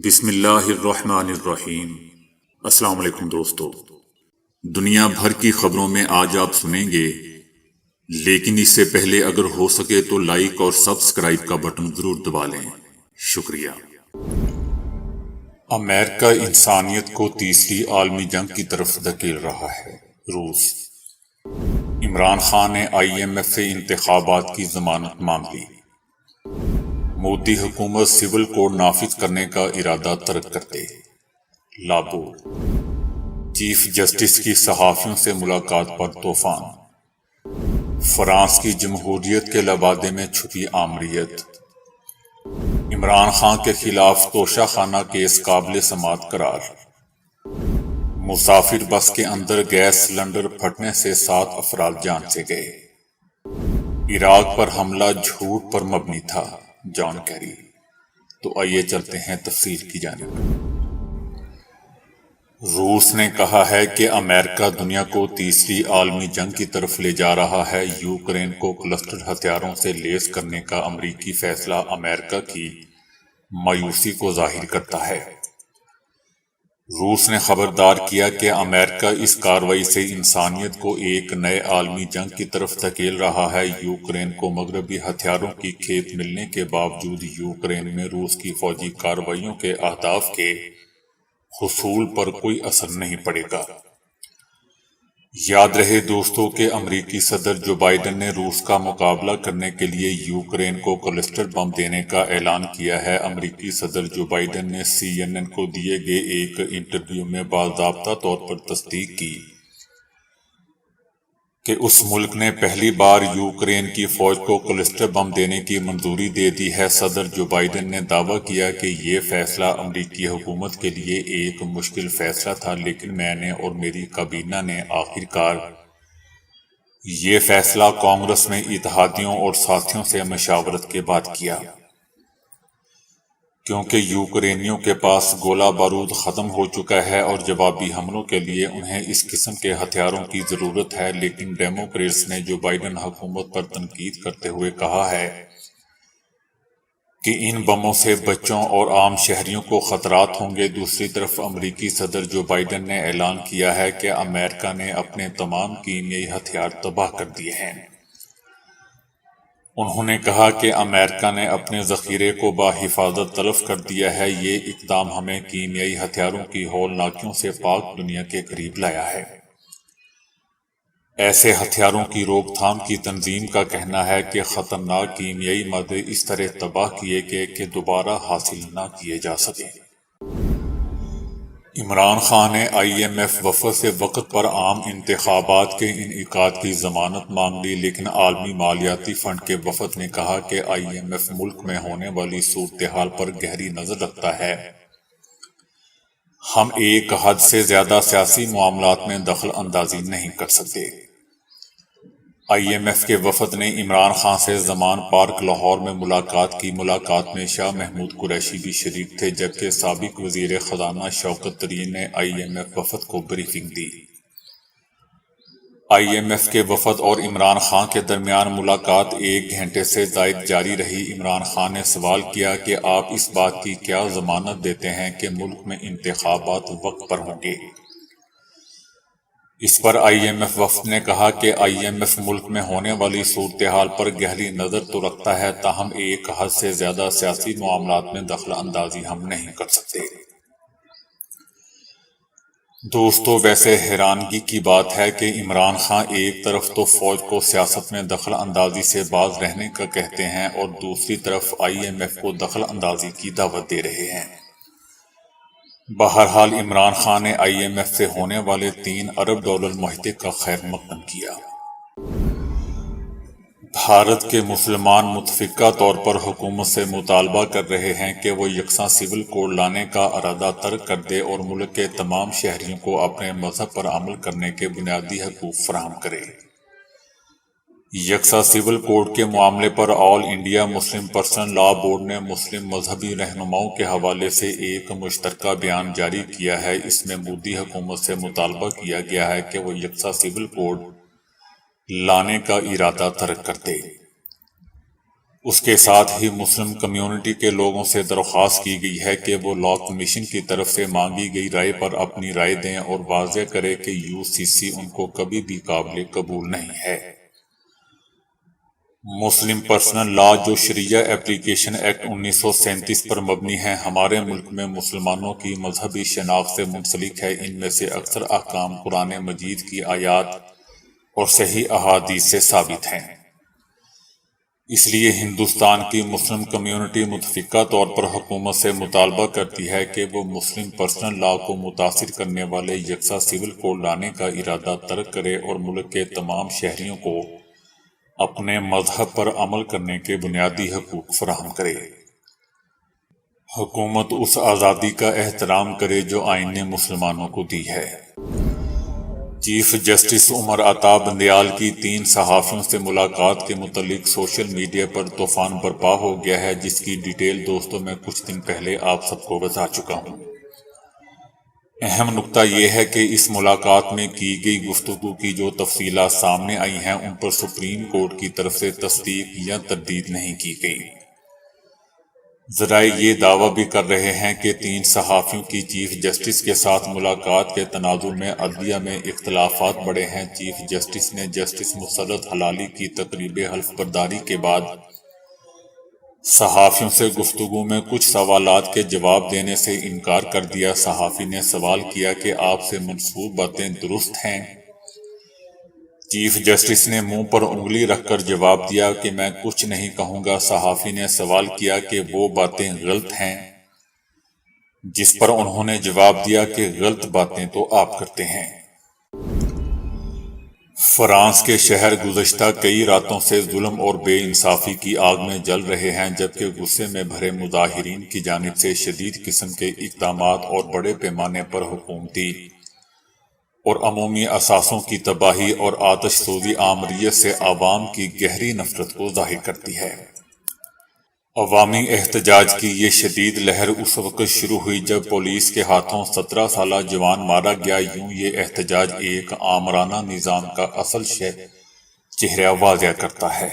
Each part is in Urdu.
بسم اللہ الرحمن الرحیم۔ السلام علیکم دوستو، دنیا بھر کی خبروں میں آج آپ سنیں گے، لیکن اس سے پہلے اگر ہو سکے تو لائک اور سبسکرائب کا بٹن ضرور دبا لیں۔ شکریہ۔ امریکہ انسانیت کو تیسری عالمی جنگ کی طرف دھکیل رہا ہے۔ روس۔ عمران خان نے IMF سے انتخابات کی ضمانت مانگ لی۔ مودی حکومت سول کوڈ نافذ کرنے کا ارادہ ترک کرتے۔ لاہور۔ چیف جسٹس کی صحافیوں سے ملاقات پر طوفان۔ فرانس کی جمہوریت کے لبادے میں چھپی آمریت۔ عمران خان کے خلاف توشہ خانہ کیس قابل سماعت قرار۔ مسافر بس کے اندر گیس سلنڈر پھٹنے سے 7 افراد جان سے گئے۔ عراق پر حملہ جھوٹ پر مبنی تھا، جان کیری۔ تو آئیے چلتے ہیں تفصیل کی جانب۔ روس نے کہا ہے کہ امریکہ دنیا کو تیسری عالمی جنگ کی طرف لے جا رہا ہے۔ یوکرین کو کلسٹر ہتھیاروں سے لیس کرنے کا امریکی فیصلہ امریکہ کی مایوسی کو ظاہر کرتا ہے۔ روس نے خبردار کیا کہ امریکہ اس کارروائی سے انسانیت کو ایک نئے عالمی جنگ کی طرف دھکیل رہا ہے۔ یوکرین کو مغربی ہتھیاروں کی کھیپ ملنے کے باوجود یوکرین میں روس کی فوجی کارروائیوں کے اہداف کے حصول پر کوئی اثر نہیں پڑے گا۔ یاد رہے دوستو کہ امریکی صدر جو بائیڈن نے روس کا مقابلہ کرنے کے لیے یوکرین کو کلسٹر بم دینے کا اعلان کیا ہے۔ امریکی صدر جو بائیڈن نے CNN کو دیے گئے ایک انٹرویو میں باضابطہ طور پر تصدیق کی کہ اس ملک نے پہلی بار یوکرین کی فوج کو کلسٹر بم دینے کی منظوری دے دی ہے۔ صدر جو بائیڈن نے دعویٰ کیا کہ یہ فیصلہ امریکی حکومت کے لیے ایک مشکل فیصلہ تھا، لیکن میں نے اور میری کابینہ نے آخرکار یہ فیصلہ کانگریس میں اتحادیوں اور ساتھیوں سے مشاورت کے بعد کیا، کیونکہ یوکرینیوں کے پاس گولہ بارود ختم ہو چکا ہے اور جوابی حملوں کے لیے انہیں اس قسم کے ہتھیاروں کی ضرورت ہے۔ لیکن ڈیموکریٹس نے جو بائیڈن حکومت پر تنقید کرتے ہوئے کہا ہے کہ ان بموں سے بچوں اور عام شہریوں کو خطرات ہوں گے۔ دوسری طرف امریکی صدر جو بائیڈن نے اعلان کیا ہے کہ امریکہ نے اپنے تمام کیمیائی ہتھیار تباہ کر دیے ہیں۔ انہوں نے کہا کہ امریکہ نے اپنے ذخیرے کو بحفاظت تلف کر دیا ہے۔ یہ اقدام ہمیں کیمیائی ہتھیاروں کی ہولناکیوں سے پاک دنیا کے قریب لایا ہے۔ ایسے ہتھیاروں کی روک تھام کی تنظیم کا کہنا ہے کہ خطرناک کیمیائی مادے اس طرح تباہ کیے گئے کہ دوبارہ حاصل نہ کیے جا سکیں۔ عمران خان نے IMF وفد سے وقت پر عام انتخابات کے انعقاد کی ضمانت مانگ لی، لیکن عالمی مالیاتی فنڈ کے وفد نے کہا کہ IMF ملک میں ہونے والی صورتحال پر گہری نظر رکھتا ہے۔ ہم ایک حد سے زیادہ سیاسی معاملات میں دخل اندازی نہیں کر سکتے۔ IMF کے وفد نے عمران خان سے زمان پارک لاہور میں ملاقات کی۔ ملاقات میں شاہ محمود قریشی بھی شریک تھے، جبکہ سابق وزیر خزانہ شوکت طرین نے IMF وفد کو بریفنگ دی۔ IMF کے وفد اور عمران خان کے درمیان ملاقات 1 گھنٹے سے زائد جاری رہی۔ عمران خان نے سوال کیا کہ آپ اس بات کی کیا ضمانت دیتے ہیں کہ ملک میں انتخابات وقت پر ہوں گے؟ اس پر IMF وفد نے کہا کہ IMF ملک میں ہونے والی صورتحال پر گہری نظر تو رکھتا ہے، تاہم ایک حد سے زیادہ سیاسی معاملات میں دخل اندازی ہم نہیں کر سکتے۔ دوستو، ویسے حیرانگی کی بات ہے کہ عمران خان ایک طرف تو فوج کو سیاست میں دخل اندازی سے باز رہنے کا کہتے ہیں اور دوسری طرف IMF کو دخل اندازی کی دعوت دے رہے ہیں۔ بہرحال عمران خان نے IMF سے ہونے والے $3 ارب معاہدے کا خیر مقدم کیا۔ بھارت کے مسلمان متفقہ طور پر حکومت سے مطالبہ کر رہے ہیں کہ وہ یکساں سول کوڈ لانے کا ارادہ ترک کر دے اور ملک کے تمام شہریوں کو اپنے مذہب پر عمل کرنے کے بنیادی حقوق فراہم کرے۔ یکساں سول کوڈ کے معاملے پر آل انڈیا مسلم پرسنل لا بورڈ نے مسلم مذہبی رہنماؤں کے حوالے سے ایک مشترکہ بیان جاری کیا ہے۔ اس میں مودی حکومت سے مطالبہ کیا گیا ہے کہ وہ یکساں سول کوڈ لانے کا ارادہ ترک کر دے۔ اس کے ساتھ ہی مسلم کمیونٹی کے لوگوں سے درخواست کی گئی ہے کہ وہ لا کمیشن کی طرف سے مانگی گئی رائے پر اپنی رائے دیں اور واضح کرے کہ یو سی سی ان کو کبھی بھی قابل قبول نہیں ہے۔ مسلم پرسنل لا جو شریعہ اپلیکیشن ایکٹ 1937 پر مبنی ہے، ہمارے ملک میں مسلمانوں کی مذہبی شناخت سے منسلک ہے۔ ان میں سے اکثر احکام قرآن مجید کی آیات اور صحیح احادیث سے ثابت ہیں۔ اس لیے ہندوستان کی مسلم کمیونٹی متفقہ طور پر حکومت سے مطالبہ کرتی ہے کہ وہ مسلم پرسنل لا کو متاثر کرنے والے یکساں سول کوڈ لانے کا ارادہ ترک کرے اور ملک کے تمام شہریوں کو اپنے مذہب پر عمل کرنے کے بنیادی حقوق فراہم کرے۔ حکومت اس آزادی کا احترام کرے جو آئین نے مسلمانوں کو دی ہے۔ چیف جسٹس عمر عطا بندیال کی 3 صحافیوں سے ملاقات کے متعلق سوشل میڈیا پر طوفان برپا ہو گیا ہے، جس کی ڈیٹیل دوستوں میں کچھ دن پہلے آپ سب کو بتا چکا ہوں۔ اہم نکتہ یہ ہے کہ اس ملاقات میں کی گئی گفتگو کی جو تفصیلات سامنے آئی ہیں ان پر سپریم کورٹ کی طرف سے تصدیق یا تردید نہیں کی گئی۔ ذرائع یہ دعویٰ بھی کر رہے ہیں کہ 3 صحافیوں کی چیف جسٹس کے ساتھ ملاقات کے تناظر میں عدلیہ میں اختلافات بڑھے ہیں۔ چیف جسٹس نے جسٹس مسرت حلالی کی تقریب حلف برداری کے بعد صحافیوں سے گفتگو میں کچھ سوالات کے جواب دینے سے انکار کر دیا۔ صحافی نے سوال کیا کہ آپ سے منسوب باتیں درست ہیں؟ چیف جسٹس نے منہ پر انگلی رکھ کر جواب دیا کہ میں کچھ نہیں کہوں گا۔ صحافی نے سوال کیا کہ وہ باتیں غلط ہیں، جس پر انہوں نے جواب دیا کہ غلط باتیں تو آپ کرتے ہیں۔ فرانس کے شہر گزشتہ کئی راتوں سے ظلم اور بے انصافی کی آگ میں جل رہے ہیں، جبکہ غصے میں بھرے مظاہرین کی جانب سے شدید قسم کے اقدامات اور بڑے پیمانے پر حکومتی اور عمومی اثاثوں کی تباہی اور آتش سوزی عامریت سے عوام کی گہری نفرت کو ظاہر کرتی ہے۔ عوامی احتجاج کی یہ شدید لہر اس وقت شروع ہوئی جب پولیس کے ہاتھوں 17 سالہ جوان مارا گیا۔ یوں یہ احتجاج ایک آمرانہ نظام کا اصل چہرہ واضح کرتا ہے،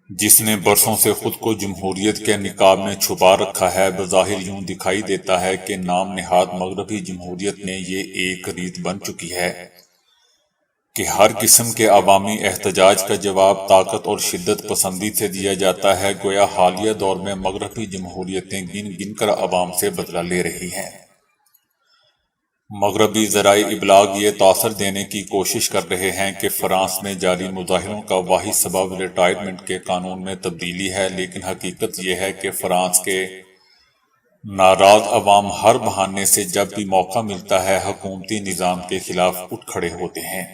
جس نے برسوں سے خود کو جمہوریت کے نقاب میں چھپا رکھا ہے۔ بظاہر یوں دکھائی دیتا ہے کہ نام نہاد مغربی جمہوریت میں یہ ایک ریت بن چکی ہے کہ ہر قسم کے عوامی احتجاج کا جواب طاقت اور شدت پسندی سے دیا جاتا ہے، گویا حالیہ دور میں مغربی جمہوریتیں گن گن کر عوام سے بدلہ لے رہی ہیں۔ مغربی ذرائع ابلاغ یہ تاثر دینے کی کوشش کر رہے ہیں کہ فرانس میں جاری مظاہروں کا واحد سبب ریٹائرمنٹ کے قانون میں تبدیلی ہے، لیکن حقیقت یہ ہے کہ فرانس کے ناراض عوام ہر بہانے سے جب بھی موقع ملتا ہے حکومتی نظام کے خلاف اٹھ کھڑے ہوتے ہیں۔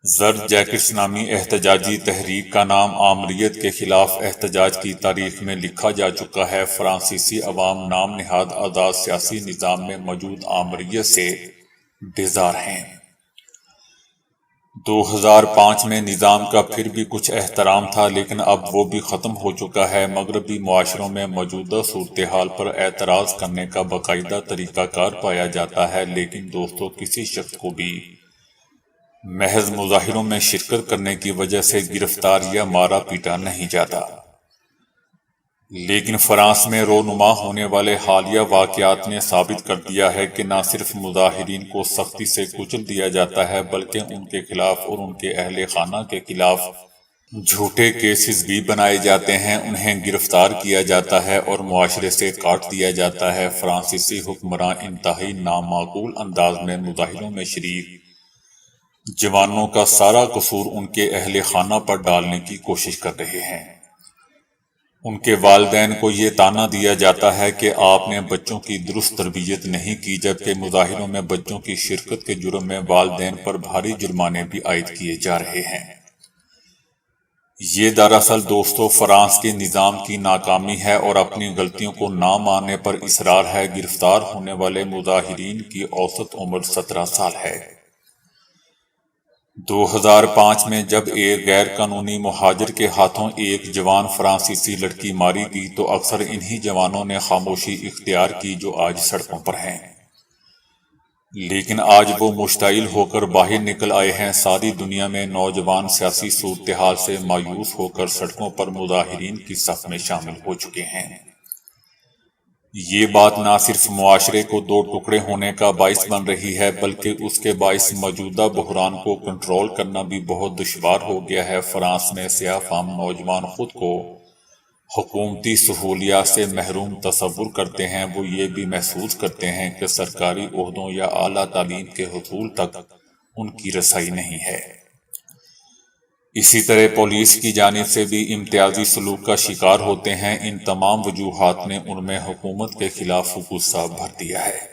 زرد جیکٹس نامی احتجاجی تحریک کا نام آمریت کے خلاف احتجاج کی تاریخ میں لکھا جا چکا ہے۔ فرانسیسی عوام نام نہاد آزاد سیاسی نظام میں موجود آمریت سے بیزار ہیں۔ 2005 میں نظام کا پھر بھی کچھ احترام تھا، لیکن اب وہ بھی ختم ہو چکا ہے۔ مغربی معاشروں میں موجودہ صورتحال پر اعتراض کرنے کا باقاعدہ طریقہ کار پایا جاتا ہے، لیکن دوستو کسی شخص کو بھی محض مظاہروں میں شرکت کرنے کی وجہ سے گرفتار یا مارا پیٹا نہیں جاتا۔ لیکن فرانس میں رونما ہونے والے حالیہ واقعات نے ثابت کر دیا ہے کہ نہ صرف مظاہرین کو سختی سے کچل دیا جاتا ہے، بلکہ ان کے خلاف اور ان کے اہل خانہ کے خلاف جھوٹے کیسز بھی بنائے جاتے ہیں، انہیں گرفتار کیا جاتا ہے اور معاشرے سے کاٹ دیا جاتا ہے۔ فرانسیسی حکمراں انتہائی نامعقول انداز میں مظاہروں میں شریک جوانوں کا سارا قصور ان کے اہل خانہ پر ڈالنے کی کوشش کر رہے ہیں۔ ان کے والدین کو یہ طعنہ دیا جاتا ہے کہ آپ نے بچوں کی درست تربیت نہیں کی، جبکہ مظاہروں میں بچوں کی شرکت کے جرم میں والدین پر بھاری جرمانے بھی عائد کیے جا رہے ہیں۔ یہ دراصل دوستو فرانس کے نظام کی ناکامی ہے اور اپنی غلطیوں کو نہ ماننے پر اصرار ہے۔ گرفتار ہونے والے مظاہرین کی اوسط عمر 17 سال ہے۔ 2005 میں جب ایک غیر قانونی مہاجر کے ہاتھوں ایک جوان فرانسیسی لڑکی ماری گئی تو اکثر انہی جوانوں نے خاموشی اختیار کی جو آج سڑکوں پر ہیں۔ لیکن آج وہ مشتعل ہو کر باہر نکل آئے ہیں۔ ساری دنیا میں نوجوان سیاسی صورتحال سے مایوس ہو کر سڑکوں پر مظاہرین کی صف میں شامل ہو چکے ہیں۔ یہ بات نہ صرف معاشرے کو دو ٹکڑے ہونے کا باعث بن رہی ہے بلکہ اس کے باعث موجودہ بحران کو کنٹرول کرنا بھی بہت دشوار ہو گیا ہے۔ فرانس میں سیاہ فام نوجوان خود کو حکومتی سہولیات سے محروم تصور کرتے ہیں۔ وہ یہ بھی محسوس کرتے ہیں کہ سرکاری عہدوں یا اعلیٰ تعلیم کے حصول تک ان کی رسائی نہیں ہے۔ اسی طرح پولیس کی جانب سے بھی امتیازی سلوک کا شکار ہوتے ہیں۔ ان تمام وجوہات نے ان میں حکومت کے خلاف غصہ بھر دیا ہے۔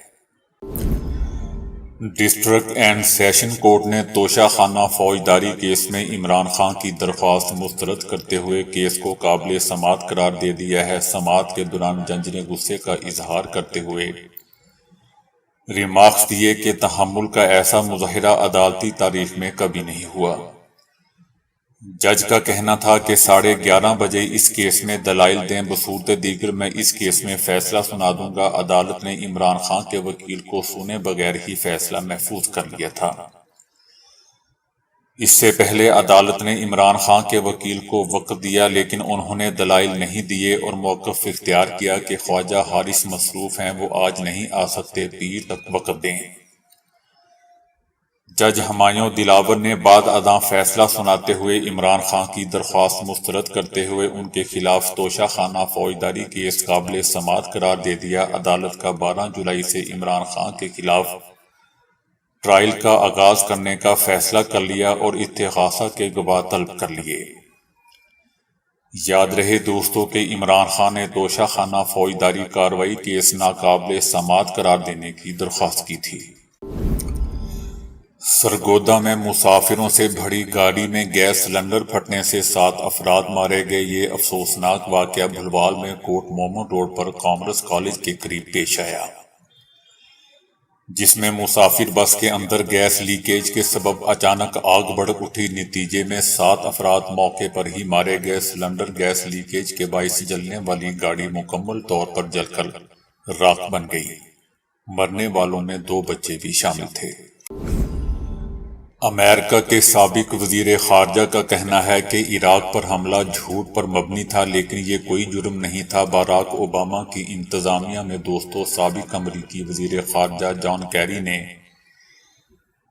ڈسٹرکٹ اینڈ سیشن کورٹ نے توشہ خانہ فوجداری کیس میں عمران خان کی درخواست مسترد کرتے ہوئے کیس کو قابل سماعت قرار دے دیا ہے۔ سماعت کے دوران جج نے غصے کا اظہار کرتے ہوئے ریمارکس دیے کہ تحمل کا ایسا مظاہرہ عدالتی تاریخ میں کبھی نہیں ہوا۔ جج کا کہنا تھا کہ 11:30 بجے اس کیس میں دلائل دیں، بصورت دیگر میں اس کیس میں فیصلہ سنا دوں گا۔ عدالت نے عمران خان کے وکیل کو سنے بغیر ہی فیصلہ محفوظ کر لیا تھا۔ اس سے پہلے عدالت نے عمران خان کے وکیل کو وقت دیا لیکن انہوں نے دلائل نہیں دیے اور موقف اختیار کیا کہ خواجہ حارث مصروف ہیں، وہ آج نہیں آ سکتے، پیر تک وقت دیں۔ جج ہمایوں دلاور نے بعد ازاں فیصلہ سناتے ہوئے عمران خان کی درخواست مسترد کرتے ہوئے ان کے خلاف توشہ خانہ فوجداری کیس قابل سماعت قرار دے دیا۔ عدالت کا 12 جولائی سے عمران خان کے خلاف ٹرائل کا آغاز کرنے کا فیصلہ کر لیا اور استغاثہ کے گواہ طلب کر لیے۔ یاد رہے دوستو کہ عمران خان نے توشہ خانہ فوجداری کارروائی کیس ناقابل سماعت قرار دینے کی درخواست کی تھی۔ سرگودا میں مسافروں سے بھری گاڑی میں گیس سلنڈر پھٹنے سے 7 افراد مارے گئے۔ یہ افسوسناک واقعہ بھلوال میں کوٹ مومن روڈ پر کامرس کالج کے قریب پیش آیا، جس میں مسافر بس کے اندر گیس لیکیج کے سبب اچانک آگ بھڑک اٹھی۔ نتیجے میں 7 افراد موقع پر ہی مارے گئے۔ سلنڈر گیس لیکیج کے باعث جلنے والی گاڑی مکمل طور پر جل کر راکھ بن گئی۔ مرنے والوں میں 2 بچے بھی شامل تھے۔ امریکہ کے سابق وزیر خارجہ کا کہنا ہے کہ عراق پر حملہ جھوٹ پر مبنی تھا لیکن یہ کوئی جرم نہیں تھا۔ باراک اوباما کی انتظامیہ میں دوستو، سابق امریکی وزیر خارجہ جان کیری نے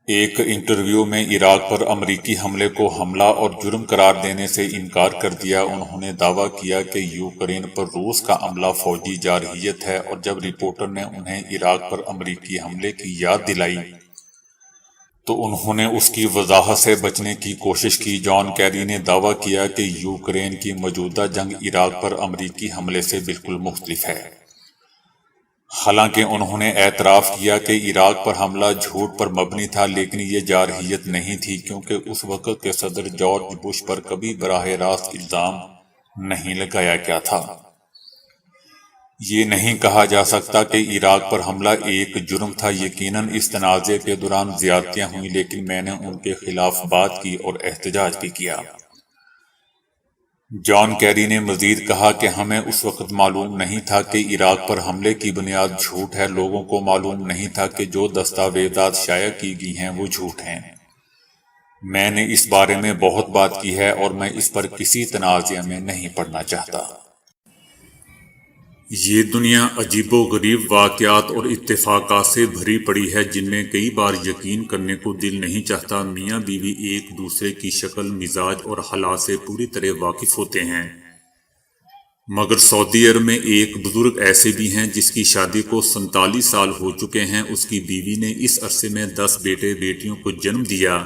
ایک انٹرویو میں عراق پر امریکی حملے کو حملہ اور جرم قرار دینے سے انکار کر دیا۔ انہوں نے دعویٰ کیا کہ یوکرین پر روس کا عملہ فوجی جارحیت ہے، اور جب رپورٹر نے انہیں عراق پر امریکی حملے کی یاد دلائی تو انہوں نے اس کی وضاحت سے بچنے کی کوشش کی۔ جان کیری نے دعویٰ کیا کہ یوکرین کی موجودہ جنگ عراق پر امریکی حملے سے بالکل مختلف ہے۔ حالانکہ انہوں نے اعتراف کیا کہ عراق پر حملہ جھوٹ پر مبنی تھا لیکن یہ جارحیت نہیں تھی، کیونکہ اس وقت کے صدر جارج بش پر کبھی براہ راست الزام نہیں لگایا گیا تھا۔ یہ نہیں کہا جا سکتا کہ عراق پر حملہ ایک جرم تھا۔ یقیناً اس تنازع کے دوران زیادتیاں ہوئیں لیکن میں نے ان کے خلاف بات کی اور احتجاج بھی کیا۔ جان کیری نے مزید کہا کہ ہمیں اس وقت معلوم نہیں تھا کہ عراق پر حملے کی بنیاد جھوٹ ہے۔ لوگوں کو معلوم نہیں تھا کہ جو دستاویزات شائع کی گئی ہیں وہ جھوٹ ہیں۔ میں نے اس بارے میں بہت بات کی ہے اور میں اس پر کسی تنازع میں نہیں پڑنا چاہتا۔ یہ دنیا عجیب و غریب واقعات اور اتفاقات سے بھری پڑی ہے جن میں کئی بار یقین کرنے کو دل نہیں چاہتا۔ میاں بیوی ایک دوسرے کی شکل، مزاج اور حالات سے پوری طرح واقف ہوتے ہیں، مگر سعودی عرب میں ایک بزرگ ایسے بھی ہیں جس کی شادی کو 47 سال ہو چکے ہیں۔ اس کی بیوی نے اس عرصے میں 10 بیٹے بیٹیوں کو جنم دیا،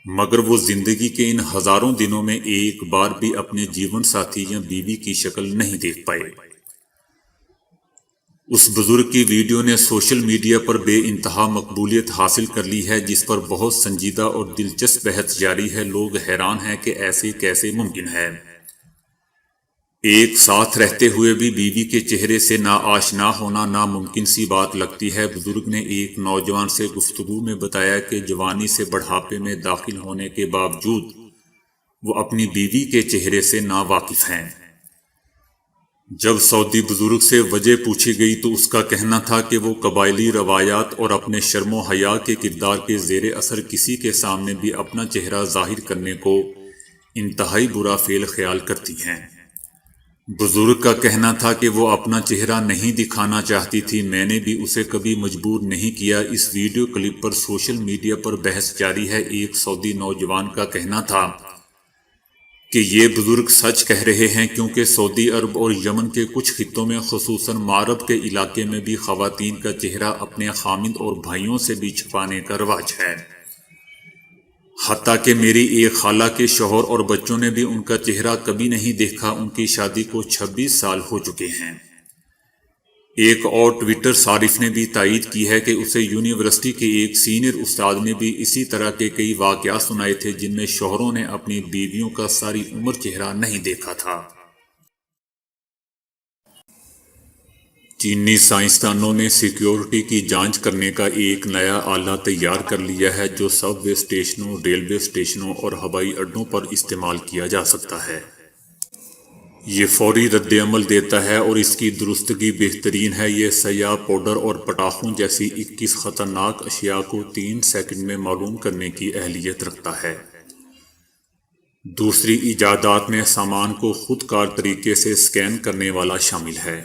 مگر وہ زندگی کے ان ہزاروں دنوں میں ایک بار بھی اپنے جیون ساتھی یا بیوی کی شکل نہیں دیکھ پائے۔ اس بزرگ کی ویڈیو نے سوشل میڈیا پر بے انتہا مقبولیت حاصل کر لی ہے، جس پر بہت سنجیدہ اور دلچسپ بحث جاری ہے۔ لوگ حیران ہیں کہ ایسے کیسے ممکن ہے۔ ایک ساتھ رہتے ہوئے بھی بیوی کے چہرے سے ناآشنا ہونا ناممکن سی بات لگتی ہے۔ بزرگ نے ایک نوجوان سے گفتگو میں بتایا کہ جوانی سے بڑھاپے میں داخل ہونے کے باوجود وہ اپنی بیوی کے چہرے سے ناواقف ہیں۔ جب سعودی بزرگ سے وجہ پوچھی گئی تو اس کا کہنا تھا کہ وہ قبائلی روایات اور اپنے شرم و حیا کے کردار کے زیر اثر کسی کے سامنے بھی اپنا چہرہ ظاہر کرنے کو انتہائی برا فعل خیال کرتی ہیں۔ بزرگ کا کہنا تھا کہ وہ اپنا چہرہ نہیں دکھانا چاہتی تھی، میں نے بھی اسے کبھی مجبور نہیں کیا۔ اس ویڈیو کلپ پر سوشل میڈیا پر بحث جاری ہے۔ ایک سعودی نوجوان کا کہنا تھا کہ یہ بزرگ سچ کہہ رہے ہیں کیونکہ سعودی عرب اور یمن کے کچھ خطوں میں خصوصاً معرب کے علاقے میں بھی خواتین کا چہرہ اپنے خامند اور بھائیوں سے بھی چھپانے کا رواج ہے۔ حتیٰ کہ میری ایک خالہ کے شوہر اور بچوں نے بھی ان کا چہرہ کبھی نہیں دیکھا، ان کی شادی کو 26 سال ہو چکے ہیں۔ ایک اور ٹویٹر صارف نے بھی تائید کی ہے کہ اسے یونیورسٹی کے ایک سینئر استاد نے بھی اسی طرح کے کئی واقعات سنائے تھے جن میں شوہروں نے اپنی بیویوں کا ساری عمر چہرہ نہیں دیکھا تھا۔ چینی سائنسدانوں نے سیکیورٹی کی جانچ کرنے کا ایک نیا آلہ تیار کر لیا ہے جو سب وے اسٹیشنوں، ریلوے اسٹیشنوں اور ہوائی اڈوں پر استعمال کیا جا سکتا ہے۔ یہ فوری رد عمل دیتا ہے اور اس کی درستگی بہترین ہے۔ یہ سیاہ پاؤڈر اور پٹاخوں جیسی 21 خطرناک اشیاء کو 3 سیکنڈ میں معلوم کرنے کی اہلیت رکھتا ہے۔ دوسری ایجادات میں سامان کو خود کار طریقے سے اسکین کرنے والا شامل ہے۔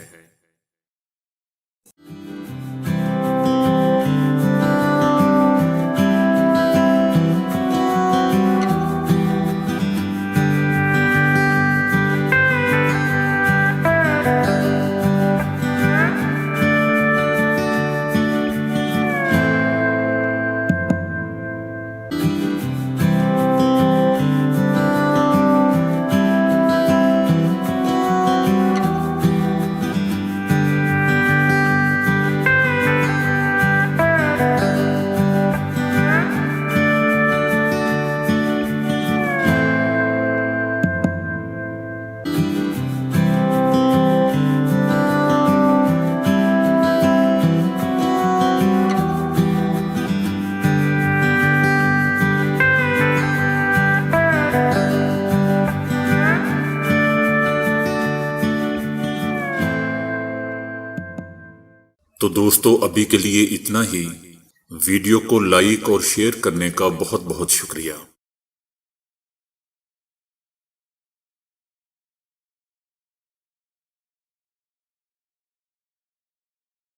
تو دوستو ابھی کے لیے اتنا ہی۔ ویڈیو کو لائک اور شیئر کرنے کا بہت بہت شکریہ۔